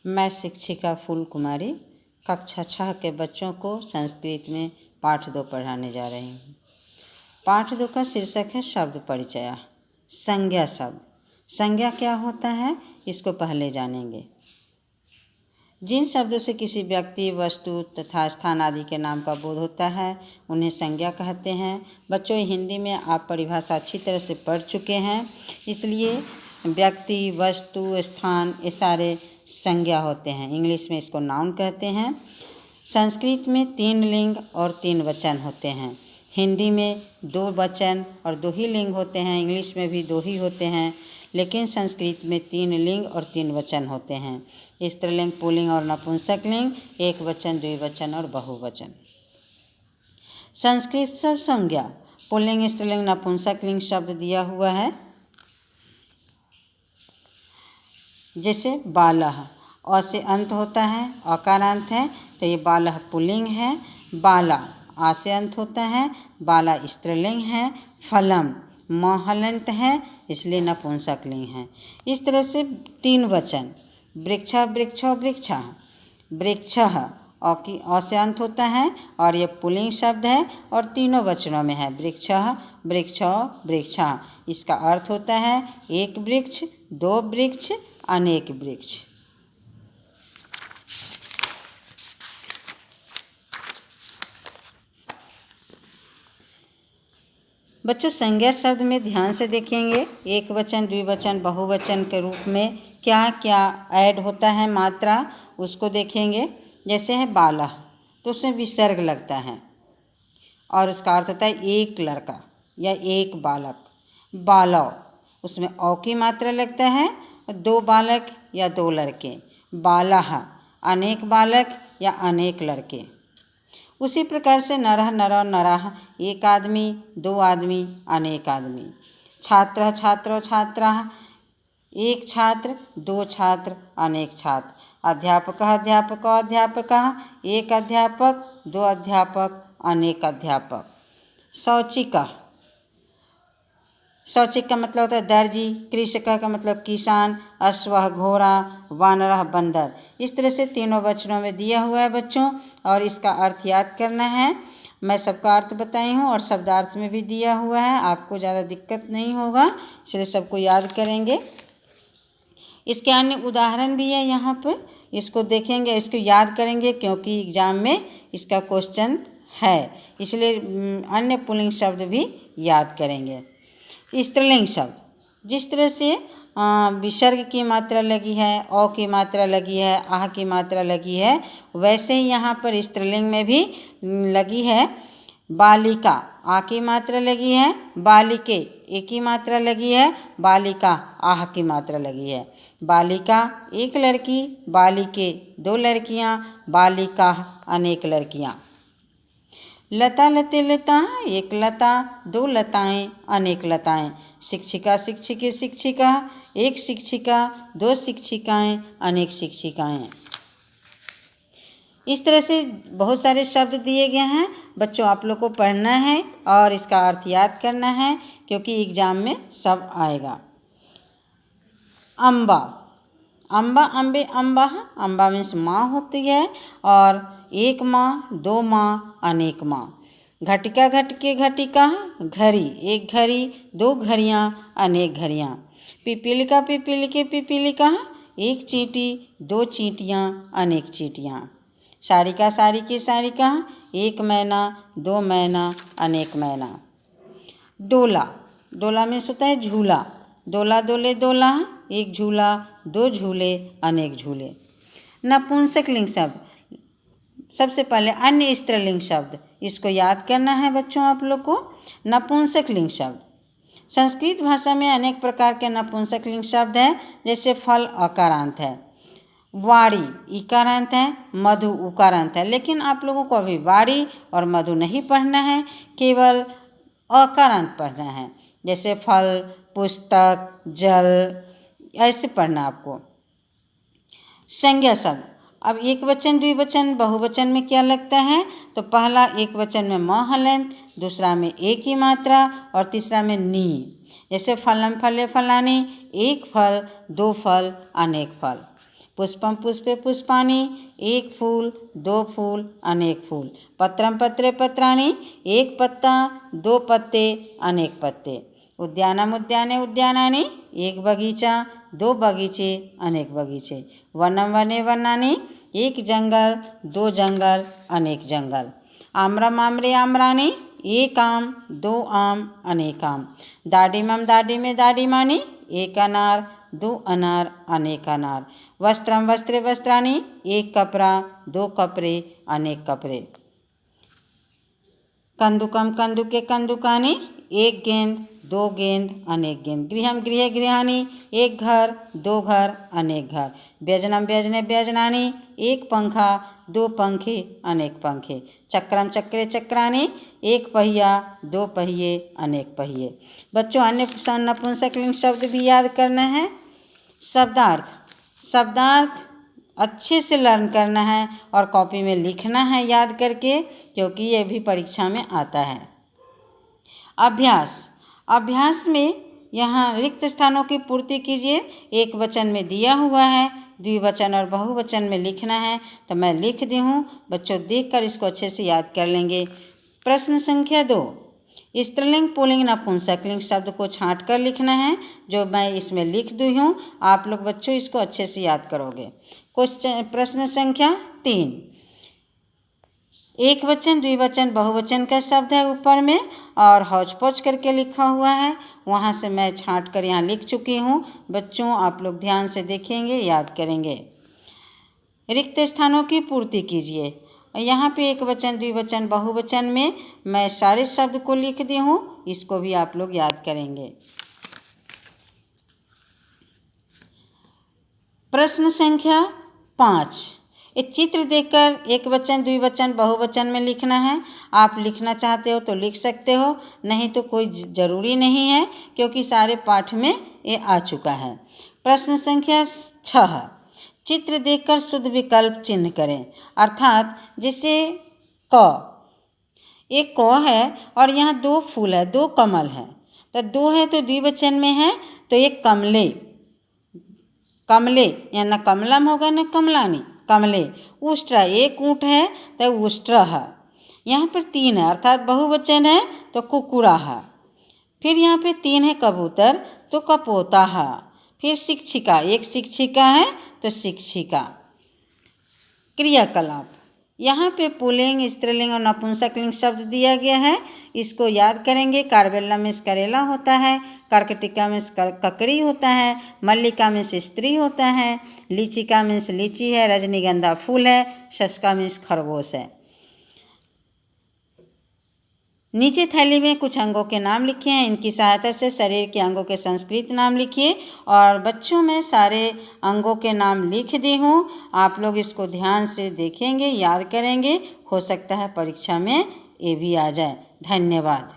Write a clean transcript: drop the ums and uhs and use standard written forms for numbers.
मैं शिक्षिका फूल कुमारी कक्षा 6 के बच्चों को संस्कृत में पाठ 2 पढ़ाने जा रही हूँ। पाठ 2 का शीर्षक है शब्द परिचय। संज्ञा शब्द। संज्ञा क्या होता है इसको पहले जानेंगे। जिन शब्दों से किसी व्यक्ति, वस्तु तथा स्थान आदि के नाम का बोध होता है उन्हें संज्ञा कहते हैं। बच्चों, हिंदी में आप परिभाषा अच्छी तरह से पढ़ चुके हैं, इसलिए व्यक्ति, वस्तु, स्थान ये सारे संज्ञा होते हैं। इंग्लिश में इसको नाउन कहते हैं। संस्कृत में 3 लिंग और 3 वचन होते हैं। हिंदी में 2 वचन और 2 ही लिंग होते हैं। इंग्लिश में भी 2 ही होते हैं, लेकिन संस्कृत में 3 लिंग और 3 वचन होते हैं। स्त्रीलिंग, पुल्लिंग और नपुंसक लिंग, एक वचन, द्विवचन और बहुवचन। संस्कृत शब्द संज्ञा पुल्लिंग, स्त्रीलिंग, नपुंसक लिंग शब्द दिया हुआ है। जैसे बालः, अ से अंत होता है, अकारांत है, तो ये बालः पुल्लिंग है। बाला, आ से अंत होता है, बाला स्त्रीलिंग है। फलम, म हलंत है, इसलिए नपुंसक लिंग है। इस तरह से 3 वचन, वृक्ष, वृक्षो, वृक्षा। वृक्षः, अ से अंत होता है और ये पुल्लिंग शब्द है और तीनों वचनों में है। वृक्षः, वृक्षो, वृक्षा। इसका अर्थ होता है 1 वृक्ष, 2 वृक्ष, अनेक वृक्ष। बच्चों, संज्ञा शब्द में ध्यान से देखेंगे। एक वचन, द्विवचन, बहुवचन के रूप में क्या क्या ऐड होता है मात्रा, उसको देखेंगे। जैसे है बालः, तो उसमें विसर्ग लगता है और उसका अर्थ होता है 1 लड़का या 1 बालक। बालव, उसमें औ की मात्रा लगता है, 2 बालक या 2 लड़के। बालः, अनेक बालक या अनेक लड़के। उसी प्रकार से नरः, नरौ, नराः, 1 आदमी, 2 आदमी, अनेक आदमी। छात्रः, छात्रो, छात्राः, 1 छात्र, 2 छात्र, अनेक छात्र। अध्यापकः, अध्यापको, अध्यापकाः, 1 अध्यापक, 2 अध्यापक, अनेक अध्यापक। शौचिकः, शौचिक का मतलब होता है दर्जी। कृषकः का मतलब किसान। अश्वः, घोड़ा। वानरः, बंदर। इस तरह से तीनों वचनों में दिया हुआ है बच्चों, और इसका अर्थ याद करना है। मैं सबका अर्थ बताई हूँ और शब्दार्थ में भी दिया हुआ है, आपको ज़्यादा दिक्कत नहीं होगा, इसलिए सबको याद करेंगे। इसके अन्य उदाहरण भी है यहाँ पर, इसको देखेंगे, इसको याद करेंगे, क्योंकि एग्जाम में इसका क्वेश्चन है, इसलिए अन्य पुल्लिंग शब्द भी याद करेंगे। स्त्रीलिंग शब्द, जिस तरह से विसर्ग की मात्रा लगी है, औ की मात्रा लगी है, आह की मात्रा लगी है, वैसे ही यहाँ पर स्त्रीलिंग में भी लगी है। बालिका, आ की मात्रा लगी है। बालिके, ए की मात्रा लगी है। बालिका, आह की मात्रा लगी है। बालिका 1 लड़की, बालिके 2 लड़कियाँ, बालिका अनेक लड़कियाँ। लता, लते, लता, 1 लता, 2 लताएँ, अनेक लताएँ। शिक्षिका, शिक्षिके, शिक्षिका, 1 शिक्षिका, 2 शिक्षिकाएँ, अनेक शिक्षिकाएँ। इस तरह से बहुत सारे शब्द दिए गए हैं बच्चों, आप लोग को पढ़ना है और इसका अर्थ याद करना है, क्योंकि एग्जाम में सब आएगा। अम्बा, अम्बा, अम्बे, अम्बा। अम्बा मीन्स माँ होती है, और 1 माँ, 2 माँ, अनेक माँ। घटिका, घटके, घटिका, घड़ी, 1 घड़ी, 2 घड़ियाँ, अनेक घड़ियाँ। पिपीलिका, पिपीलिके, पिपीलिका, 1 चींटी, 2 चींटियाँ, अनेक चींटियाँ। सारिका, सारिके, सारिका, 1 मैना, 2 मैना, अनेक मैना। डोला, डोला मीन्स होता है झूला। डोला, डोले, डोला, 1 झूला, 2 झूले, अनेक झूले। नपुंसक लिंग शब्द, सबसे पहले अन्य स्त्रीलिंग शब्द, इसको याद करना है बच्चों आप लोग को। नपुंसक लिंग शब्द, संस्कृत भाषा में अनेक प्रकार के नपुंसक लिंग शब्द हैं। जैसे फल अकारांत है, वाड़ी इकारांत है, मधु उकारांत है, लेकिन आप लोगों को अभी वाड़ी और मधु नहीं पढ़ना है, केवल अकारांत पढ़ना है। जैसे फल, पुस्तक, जल, ऐसे पढ़ना आपको। संज्ञा शब्द, अब 1 वचन, द्विवचन, बहुवचन में क्या लगता है, तो पहला 1 वचन में म हलंत, दूसरा में ए की मात्रा और तीसरा में नी। जैसे फलम, फले, फलानी, 1 फल, 2 फल, अनेक फल। पुष्पम पुष्पे पुष्पाणि, एक फूल, दो फूल, अनेक फूल। पत्रम पत्रे पत्राणि, एक पत्ता, दो पत्ते, अनेक पत्ते। उद्यानम उद्याने उद्यानानि, एक बगीचा, दो बगीचे, अनेक बगीचे। वनम वने वनानि, एक जंगल, दो जंगल, अनेक जंगल। आम्रम आम्रे आम्राणि, एक आम, दो आम, अनेक आम। दाडिमम दाडिमे दाडिमानि, एक अनार, दो अनार, अनेक अनार। वस्त्रम वस्त्रे वस्त्राणि, एक कपड़ा, दो कपड़े, अनेक कपड़े। कंदुकम कंदुके कंदुकानि, एक गेंद, दो गेंद, अनेक गेंद। गृहम गृहे गृहाणि, एक घर, दो घर, अनेक घर। व्यजनम व्यजने व्यजनानि, एक पंखा, दो पंखे, अनेक पंखे। चक्रम चक्रे चक्राणि, एक पहिया, दो पहिए, अनेक पहिए। बच्चों अन्य नपुंसकलिंग शब्द भी याद करना है। शब्दार्थ अच्छे से लर्न करना है और कॉपी में लिखना है याद करके, क्योंकि ये भी परीक्षा में आता है। अभ्यास में यहाँ रिक्त स्थानों की पूर्ति कीजिए। एक वचन में दिया हुआ है, द्विवचन और बहुवचन में लिखना है, तो मैं लिख दी हूँ। बच्चों देखकर इसको अच्छे से याद कर लेंगे। प्रश्न संख्या 2, स्त्रीलिंग पुल्लिंग नपुंसकलिंग शब्द को छांट कर लिखना है, जो मैं इसमें लिख दी हूँ। आप लोग बच्चों इसको अच्छे से याद करोगे। प्रश्न संख्या 3, एक वचन द्विवचन बहुवचन का शब्द है ऊपर में और हौच पौच करके लिखा हुआ है, वहाँ से मैं छांट कर यहाँ लिख चुकी हूँ। बच्चों आप लोग ध्यान से देखेंगे, याद करेंगे। रिक्त स्थानों की पूर्ति कीजिए। यहाँ पे एक वचन द्विवचन बहुवचन में मैं सारे शब्द को लिख दी हूँ, इसको भी आप लोग याद करेंगे। प्रश्न संख्या 5, एक चित्र देखकर एक वचन द्विवचन बहुवचन में लिखना है। आप लिखना चाहते हो तो लिख सकते हो, नहीं तो कोई ज़रूरी नहीं है, क्योंकि सारे पाठ में ये आ चुका है। प्रश्न संख्या 6, चित्र देखकर शुद्ध विकल्प चिन्ह करें। अर्थात जैसे एक क है और यहाँ दो फूल है, दो कमल है, तो दो है तो द्विवचन में है, तो एक कमले, या न कमलम होगा न कमलानी, कमले। उष्ट्र, एक ऊँट है तो उष्ट्र है। यहाँ पर 3 है अर्थात बहुवचन है तो कुकुरा है। फिर यहाँ पे 3 है कबूतर तो कपोता है। फिर शिक्षिका, एक शिक्षिका है तो शिक्षिका। क्रियाकलाप, यहाँ पे पुल्लिंग स्त्रीलिंग और नपुंसकलिंग शब्द दिया गया है, इसको याद करेंगे। कारबेला मीन्स करेला होता है, कर्कटिका मीन्स ककड़ी होता है, मल्लिका मीन्स स्त्री होता है, लीचिका मीन्स लीची है, रजनीगंधा फूल है, शशका मीन्स खरगोश है। नीचे थैली में कुछ अंगों के नाम लिखे हैं, इनकी सहायता से शरीर के अंगों के संस्कृत नाम लिखिए। और बच्चों में सारे अंगों के नाम लिख दी हूँ, आप लोग इसको ध्यान से देखेंगे, याद करेंगे, हो सकता है परीक्षा में ये भी आ जाए। धन्यवाद।